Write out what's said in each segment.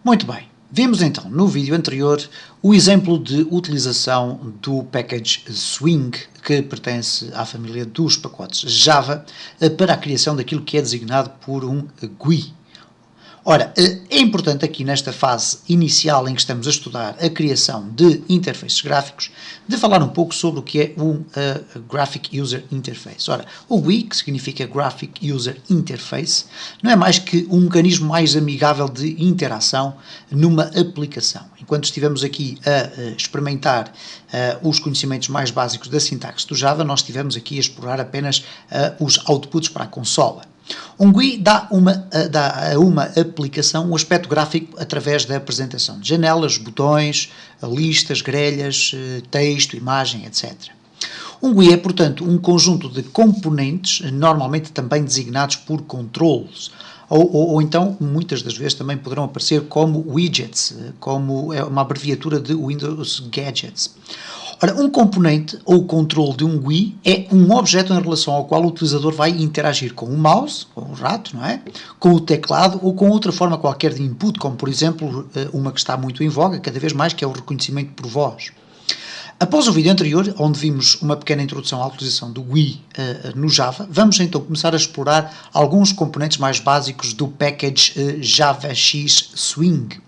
Muito bem, vimos então no vídeo anterior o exemplo de utilização do package Swing, que pertence à família dos pacotes Java, para a criação daquilo que é designado por um GUI. Ora, é importante aqui nesta fase inicial em que estamos a estudar a criação de interfaces gráficos, de falar um pouco sobre o que é um Graphic User Interface. Ora, o GUI, que significa Graphic User Interface, não é mais que um mecanismo mais amigável de interação numa aplicação. Enquanto estivemos aqui a experimentar os conhecimentos mais básicos da sintaxe do Java, nós estivemos aqui a explorar apenas os outputs para a consola. Um GUI dá a uma aplicação um aspecto gráfico através da apresentação de janelas, botões, listas, grelhas, texto, imagem, etc. Um GUI é, portanto, um conjunto de componentes, normalmente também designados por controles, ou então, muitas das vezes, também poderão aparecer como widgets, como é uma abreviatura de Windows Gadgets. Ora, um componente ou controle de um GUI é um objeto em relação ao qual o utilizador vai interagir com o mouse, com o rato, não é? Com o teclado ou com outra forma qualquer de input, como por exemplo uma que está muito em voga cada vez mais, que é o reconhecimento por voz. Após o vídeo anterior, onde vimos uma pequena introdução à utilização do GUI no Java, vamos então começar a explorar alguns componentes mais básicos do package JavaX Swing.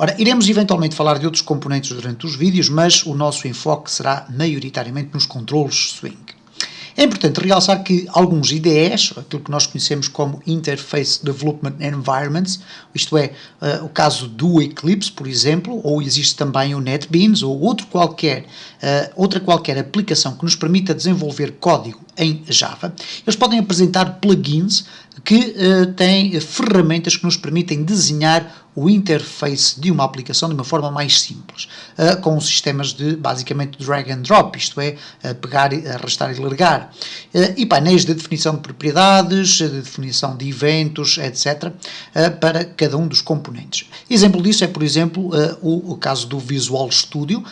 Ora, iremos eventualmente falar de outros componentes durante os vídeos, mas o nosso enfoque será maioritariamente nos controles Swing. É importante realçar que alguns IDEs, aquilo que nós conhecemos como Interface Development Environments, isto é, o caso do Eclipse, por exemplo, ou existe também o NetBeans, ou outra qualquer aplicação que nos permita desenvolver código em Java, eles podem apresentar plugins que têm ferramentas que nos permitem desenhar o interface de uma aplicação de uma forma mais simples, com sistemas de, basicamente, drag and drop, isto é, pegar, arrastar e largar, e painéis de definição de propriedades, de definição de eventos, etc., para cada um dos componentes. Exemplo disso é, por exemplo, o caso do Visual Studio,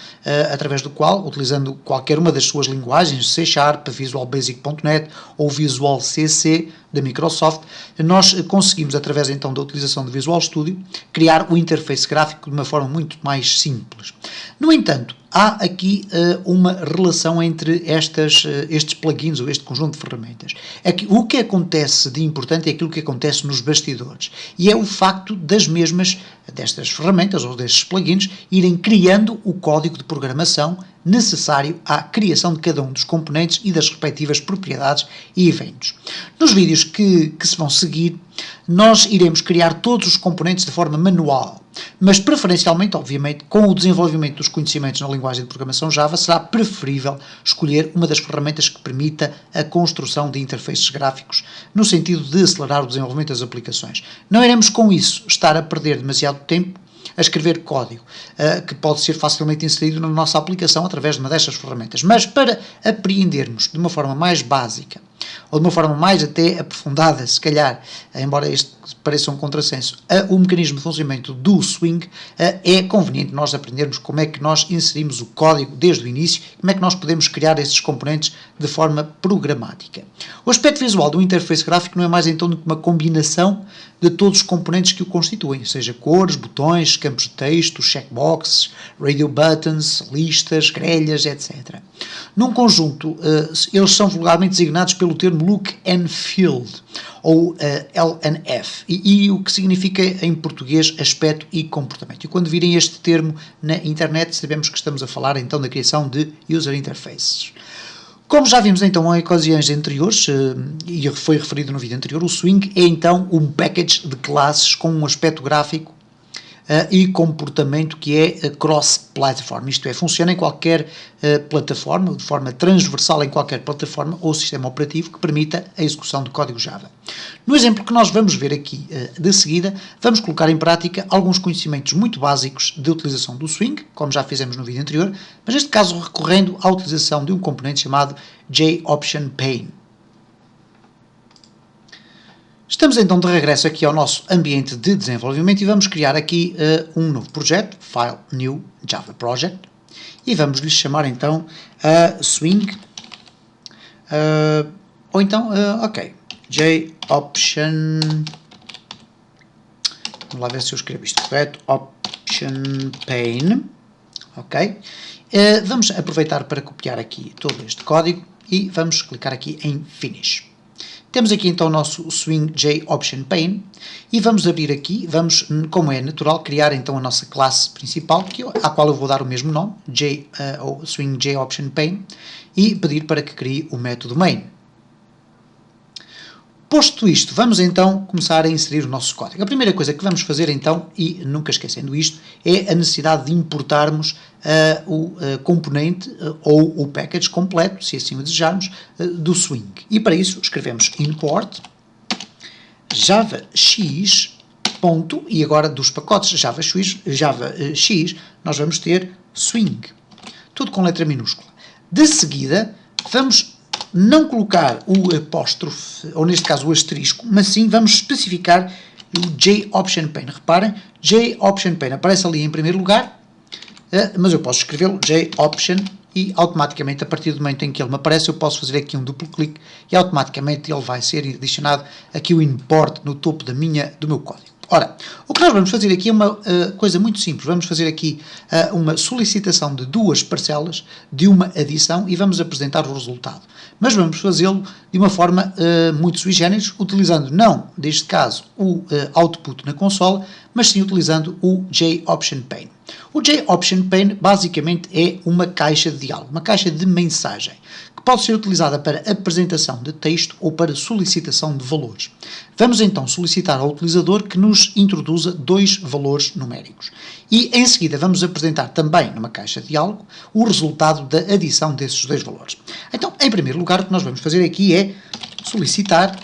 através do qual, utilizando qualquer uma das suas linguagens, C#, Visual Basic.net ou Visual CC da Microsoft, nós conseguimos, através então da utilização do Visual Studio, criar o interface gráfico de uma forma muito mais simples. No entanto, há aqui uma relação entre estes plugins ou este conjunto de ferramentas. É que o que acontece de importante é aquilo que acontece nos bastidores, e é o facto destas ferramentas ou destes plugins irem criando o código de programação necessário à criação de cada um dos componentes e das respectivas propriedades e eventos. Nos vídeos que se vão seguir, nós iremos criar todos os componentes de forma manual, mas preferencialmente, obviamente, com o desenvolvimento dos conhecimentos na linguagem de programação Java, será preferível escolher uma das ferramentas que permita a construção de interfaces gráficos, no sentido de acelerar o desenvolvimento das aplicações. Não iremos com isso estar a perder demasiado tempo a escrever código, que pode ser facilmente inserido na nossa aplicação através de uma destas ferramentas. Mas para apreendermos de uma forma mais básica, ou de uma forma mais até aprofundada, se calhar, embora este pareça um contrassenso, o mecanismo de funcionamento do Swing, é conveniente nós aprendermos como é que nós inserimos o código desde o início, como é que nós podemos criar esses componentes de forma programática. O aspecto visual do interface gráfico não é mais então do que uma combinação de todos os componentes que o constituem, seja cores, botões, campos de texto, checkboxes, radio buttons, listas, grelhas, etc. Num conjunto, eles são vulgarmente designados pelo termo look and feel, ou LNF, e o que significa em português aspecto e comportamento. E quando virem este termo na internet, sabemos que estamos a falar então da criação de user interfaces. Como já vimos então em ocasiões anteriores, e foi referido no vídeo anterior, o Swing é então um package de classes com um aspecto gráfico e comportamento que é cross-platform, isto é, funciona em qualquer plataforma, de forma transversal em qualquer plataforma ou sistema operativo que permita a execução de código Java. No exemplo que nós vamos ver aqui de seguida, vamos colocar em prática alguns conhecimentos muito básicos de utilização do Swing, como já fizemos no vídeo anterior, mas neste caso recorrendo à utilização de um componente chamado JOptionPane. Estamos então de regresso aqui ao nosso ambiente de desenvolvimento e vamos criar aqui um novo projeto, File New Java Project, e vamos lhe chamar então Swing, ok, JOptionPane. vamos lá ver se eu escrevo isto correto, option pane, ok? Vamos aproveitar para copiar aqui todo este código e vamos clicar aqui em Finish. Temos aqui então o nosso Swing J Option Pane e vamos abrir aqui, vamos, como é natural, criar então a nossa classe principal, à qual eu vou dar o mesmo nome, ou Swing J Option Pane, e pedir para que crie o método main. Posto isto, vamos então começar a inserir o nosso código. A primeira coisa que vamos fazer então, e nunca esquecendo isto, é a necessidade de importarmos o componente ou o package completo, se assim o desejarmos, do Swing. E para isso escrevemos import javax, ponto, e agora dos pacotes javax, nós vamos ter Swing. Tudo com letra minúscula. De seguida, vamos não colocar o apóstrofe, ou neste caso o asterisco, mas sim vamos especificar o JOptionPane. Reparem, JOptionPane aparece ali em primeiro lugar, mas eu posso escrevê-lo JOption e automaticamente, a partir do momento em que ele me aparece, eu posso fazer aqui um duplo clique e automaticamente ele vai ser adicionado aqui o import no topo do meu código. Ora, o que nós vamos fazer aqui é uma coisa muito simples. Vamos fazer aqui uma solicitação de duas parcelas de uma adição e vamos apresentar o resultado. Mas vamos fazê-lo de uma forma muito sui generis, utilizando não, neste caso, o output na consola, mas sim utilizando o JOptionPane. O JOptionPane basicamente é uma caixa de diálogo, uma caixa de mensagem, que pode ser utilizada para apresentação de texto ou para solicitação de valores. Vamos então solicitar ao utilizador que nos introduza dois valores numéricos. E em seguida vamos apresentar também numa caixa de diálogo o resultado da adição desses dois valores. Então, em primeiro lugar, o que nós vamos fazer aqui é solicitar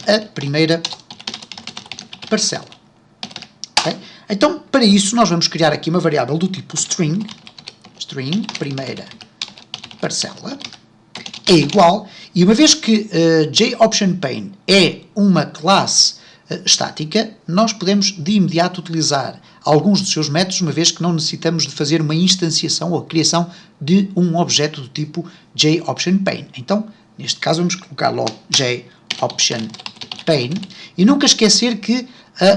a primeira parcela. Okay? Então, para isso, nós vamos criar aqui uma variável do tipo string primeira parcela, é igual, e uma vez que JOptionPane é uma classe estática, nós podemos de imediato utilizar alguns dos seus métodos, uma vez que não necessitamos de fazer uma instanciação ou a criação de um objeto do tipo JOptionPane. Então, neste caso, vamos colocar logo JOptionPane e nunca esquecer que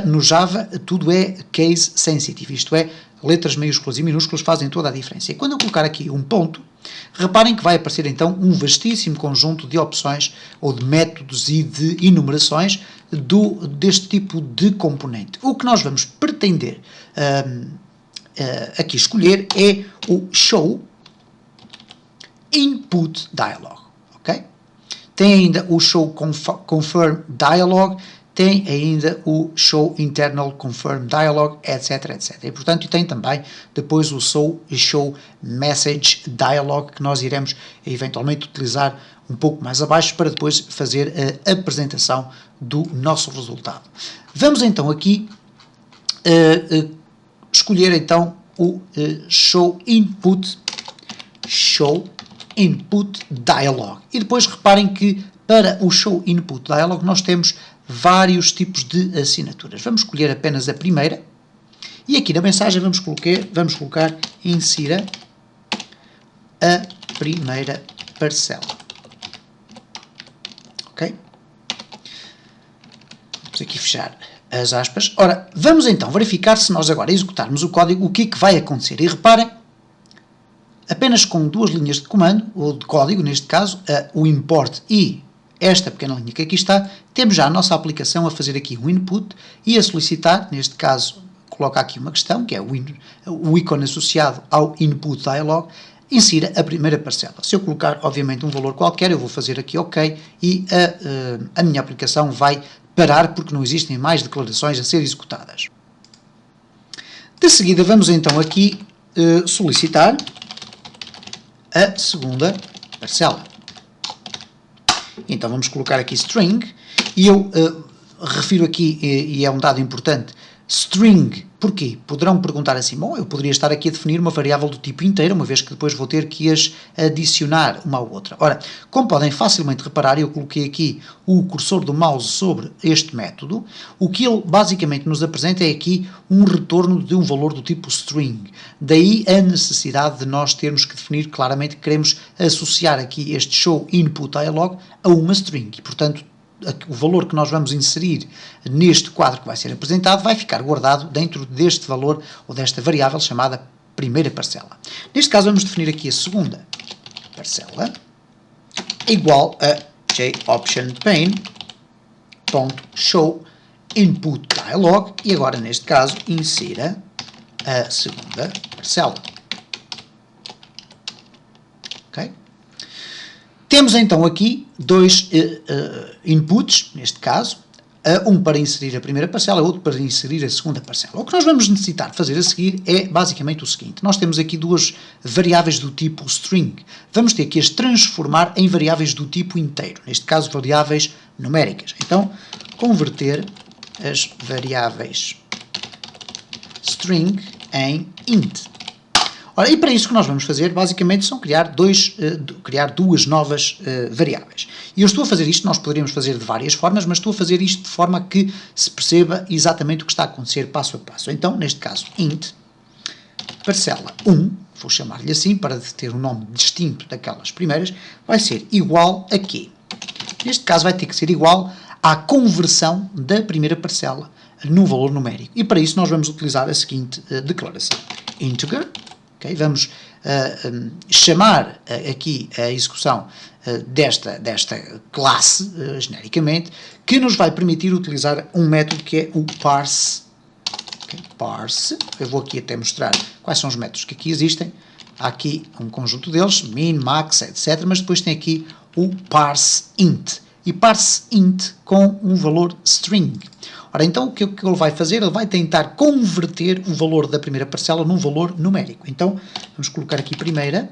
no Java tudo é case sensitive, isto é, letras maiúsculas e minúsculas fazem toda a diferença. E quando eu colocar aqui um ponto, reparem que vai aparecer então um vastíssimo conjunto de opções ou de métodos e de enumerações deste tipo de componente. O que nós vamos pretender aqui escolher é o Show Input Dialog. Okay? Tem ainda o Show Confirm Dialog, tem ainda o Show Internal Confirm Dialog, etc, etc. E, portanto, tem também depois o Show Message Dialog, que nós iremos eventualmente utilizar um pouco mais abaixo para depois fazer a apresentação do nosso resultado. Vamos então aqui escolher então o Show Input Dialog. E depois reparem que para o Show Input Dialog nós temos vários tipos de assinaturas. Vamos escolher apenas a primeira e aqui na mensagem vamos colocar insira a primeira parcela. Ok? Vamos aqui fechar as aspas. Ora, vamos então verificar se nós agora executarmos o código, o que é que vai acontecer. E reparem, apenas com duas linhas de comando, ou de código neste caso, o import e esta pequena linha que aqui está, temos já a nossa aplicação a fazer aqui um input e a solicitar, neste caso, coloca aqui uma questão, que é o ícone associado ao input dialog, insira a primeira parcela. Se eu colocar, obviamente, um valor qualquer, eu vou fazer aqui OK e a minha aplicação vai parar porque não existem mais declarações a ser executadas. De seguida, vamos então aqui solicitar a segunda parcela. Então vamos colocar aqui string, e eu refiro aqui, e é um dado importante, string, porquê? Poderão perguntar assim, bom, eu poderia estar aqui a definir uma variável do tipo inteiro, uma vez que depois vou ter que as adicionar uma à outra. Ora, como podem facilmente reparar, eu coloquei aqui o cursor do mouse sobre este método, o que ele basicamente nos apresenta é aqui um retorno de um valor do tipo string. Daí a necessidade de nós termos que definir claramente que queremos associar aqui este show input dialog a uma string. E, portanto, o valor que nós vamos inserir neste quadro que vai ser apresentado vai ficar guardado dentro deste valor ou desta variável chamada primeira parcela. Neste caso vamos definir aqui a segunda parcela igual a jOptionPane.show input dialog e agora neste caso insira a segunda parcela. Okay? Temos então aqui dois inputs, neste caso, um para inserir a primeira parcela, outro para inserir a segunda parcela. O que nós vamos necessitar de fazer a seguir é basicamente o seguinte: nós temos aqui duas variáveis do tipo string. Vamos ter que as transformar em variáveis do tipo inteiro, neste caso variáveis numéricas. Então, converter as variáveis string em int. Ora, e para isso que nós vamos fazer, basicamente, são criar duas novas variáveis. E eu estou a fazer isto, nós poderíamos fazer de várias formas, mas estou a fazer isto de forma a que se perceba exatamente o que está a acontecer passo a passo. Então, neste caso, int, parcela 1, vou chamar-lhe assim, para ter um nome distinto daquelas primeiras, vai ser igual a quê? Neste caso vai ter que ser igual à conversão da primeira parcela num valor numérico. E para isso nós vamos utilizar a seguinte declaração. Integer. Okay? Vamos chamar aqui a execução desta classe, genericamente, que nos vai permitir utilizar um método que é o parse. Okay? Parse. Eu vou aqui até mostrar quais são os métodos que aqui existem. Há aqui um conjunto deles, min, max, etc. Mas depois tem aqui o parse int. E parse int com um valor string. Ora, então o que ele vai fazer? Ele vai tentar converter o valor da primeira parcela num valor numérico. Então, vamos colocar aqui primeira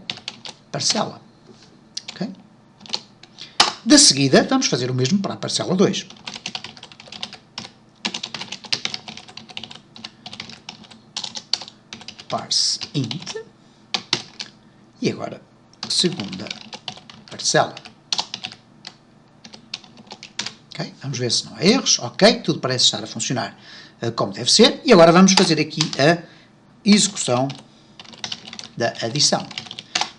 parcela. Okay? De seguida, vamos fazer o mesmo para a parcela 2. Parse int. E agora, segunda parcela. Okay? Vamos ver se não há erros. Ok, tudo parece estar a funcionar como deve ser. E agora vamos fazer aqui a execução da adição.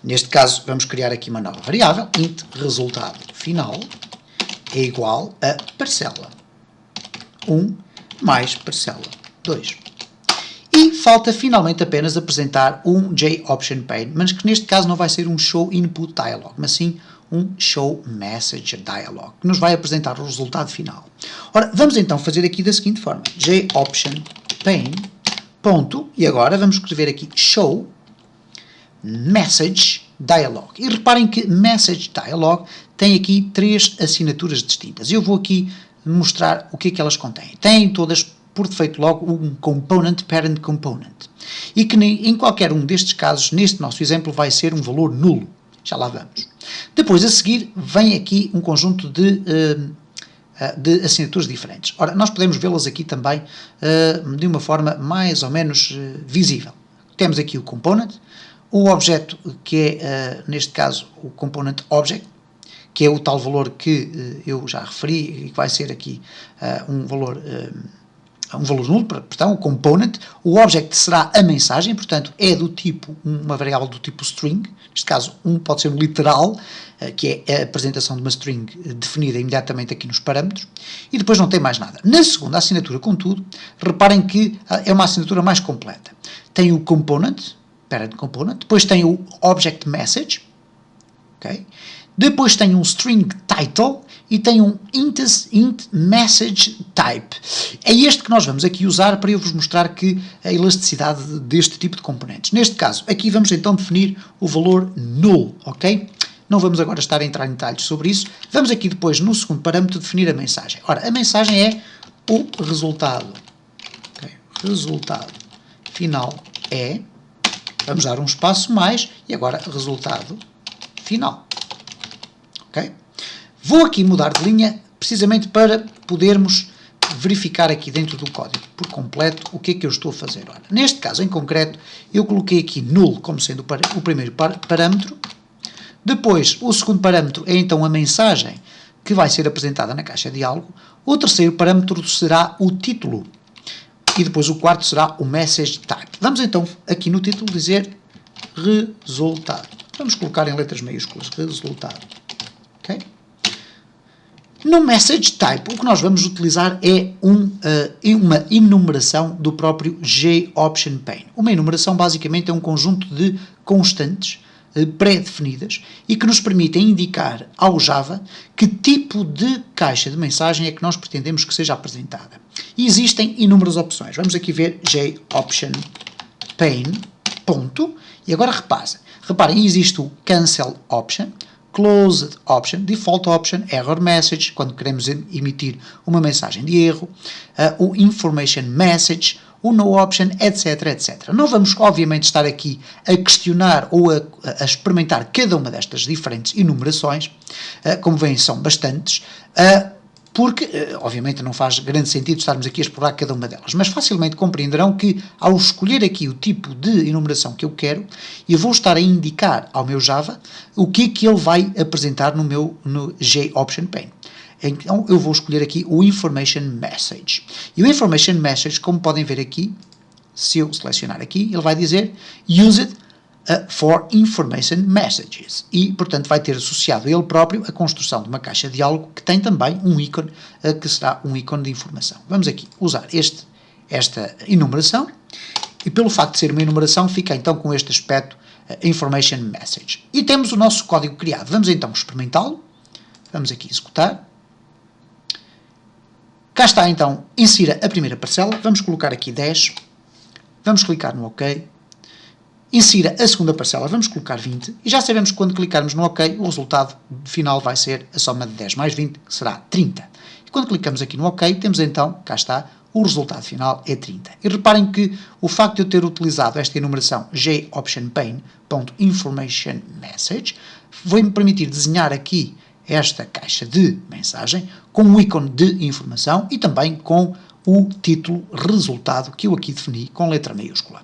Neste caso, vamos criar aqui uma nova variável. Int resultado final é igual a parcela 1 mais parcela 2. E falta finalmente apenas apresentar um jOptionPane, mas que neste caso não vai ser um show input dialog, mas sim um show message dialog, que nos vai apresentar o resultado final. Ora, vamos então fazer aqui da seguinte forma: jOptionPane, ponto, e agora vamos escrever aqui show message dialog. E reparem que message dialog tem aqui três assinaturas distintas. Eu vou aqui mostrar o que é que elas contêm. Têm todas por defeito logo um component, parent component. E que em qualquer um destes casos, neste nosso exemplo, vai ser um valor nulo. Já lá vamos. Depois, a seguir, vem aqui um conjunto de assinaturas diferentes. Ora, nós podemos vê-las aqui também de uma forma mais ou menos visível. Temos aqui o component, o objeto que é, neste caso, o component object, que é o tal valor que eu já referi e que vai ser aqui um valor nulo, portanto, o component. O object será a mensagem, portanto, é do tipo, uma variável do tipo string. Neste caso, pode ser um literal, que é a apresentação de uma string definida imediatamente aqui nos parâmetros, e depois não tem mais nada. Na segunda assinatura, contudo, reparem que é uma assinatura mais completa. Tem o component, parent component, depois tem o object message, okay? Depois tem um string title e tem um int message type. É este que nós vamos aqui usar para eu vos mostrar que a elasticidade deste tipo de componentes. Neste caso, aqui vamos então definir o valor null, ok? Não vamos agora estar a entrar em detalhes sobre isso. Vamos aqui depois, no segundo parâmetro, definir a mensagem. Ora, a mensagem é o resultado. Okay? Resultado final é... Vamos dar um espaço mais e agora resultado final. Okay? Vou aqui mudar de linha precisamente para podermos verificar aqui dentro do código por completo o que é que eu estou a fazer. Ora, neste caso em concreto, eu coloquei aqui null como sendo o primeiro parâmetro. Depois, o segundo parâmetro é então a mensagem que vai ser apresentada na caixa de diálogo. O terceiro parâmetro será o título. E depois o quarto será o message type. Vamos então aqui no título dizer resultado. Vamos colocar em letras maiúsculas resultado. Okay? No message type, o que nós vamos utilizar é uma enumeração do próprio JOption pane. Uma enumeração basicamente é um conjunto de constantes pré-definidas e que nos permitem indicar ao Java que tipo de caixa de mensagem é que nós pretendemos que seja apresentada. E existem inúmeras opções. Vamos aqui ver JOption pane, ponto, e agora reparem, existe o cancel option, closed option, default option, error message, quando queremos emitir uma mensagem de erro, o information message, o no option, etc, etc. Não vamos, obviamente, estar aqui a questionar ou a experimentar cada uma destas diferentes enumerações, como veem, são bastantes, porque, obviamente, não faz grande sentido estarmos aqui a explorar cada uma delas, mas facilmente compreenderão que, ao escolher aqui o tipo de enumeração que eu quero, eu vou estar a indicar ao meu Java o que é que ele vai apresentar no JOption pane. Então, eu vou escolher aqui o Information Message. E o Information Message, como podem ver aqui, se eu selecionar aqui, ele vai dizer Use it for Information Messages. E, portanto, vai ter associado ele próprio a construção de uma caixa de diálogo que tem também um ícone, que será um ícone de informação. Vamos aqui usar esta enumeração, e pelo facto de ser uma enumeração, fica então com este aspecto Information Message. E temos o nosso código criado. Vamos então experimentá-lo. Vamos aqui executar. Cá está então, insira a primeira parcela, vamos colocar aqui 10, vamos clicar no OK, insira a segunda parcela, vamos colocar 20, e já sabemos que quando clicarmos no OK, o resultado final vai ser a soma de 10 mais 20, que será 30. E quando clicamos aqui no OK, temos então, cá está, o resultado final é 30. E reparem que o facto de eu ter utilizado esta enumeração JOption pane.information message vai-me permitir desenhar aqui esta caixa de mensagem com um ícone de informação e também com o título resultado que eu aqui defini com letra maiúscula.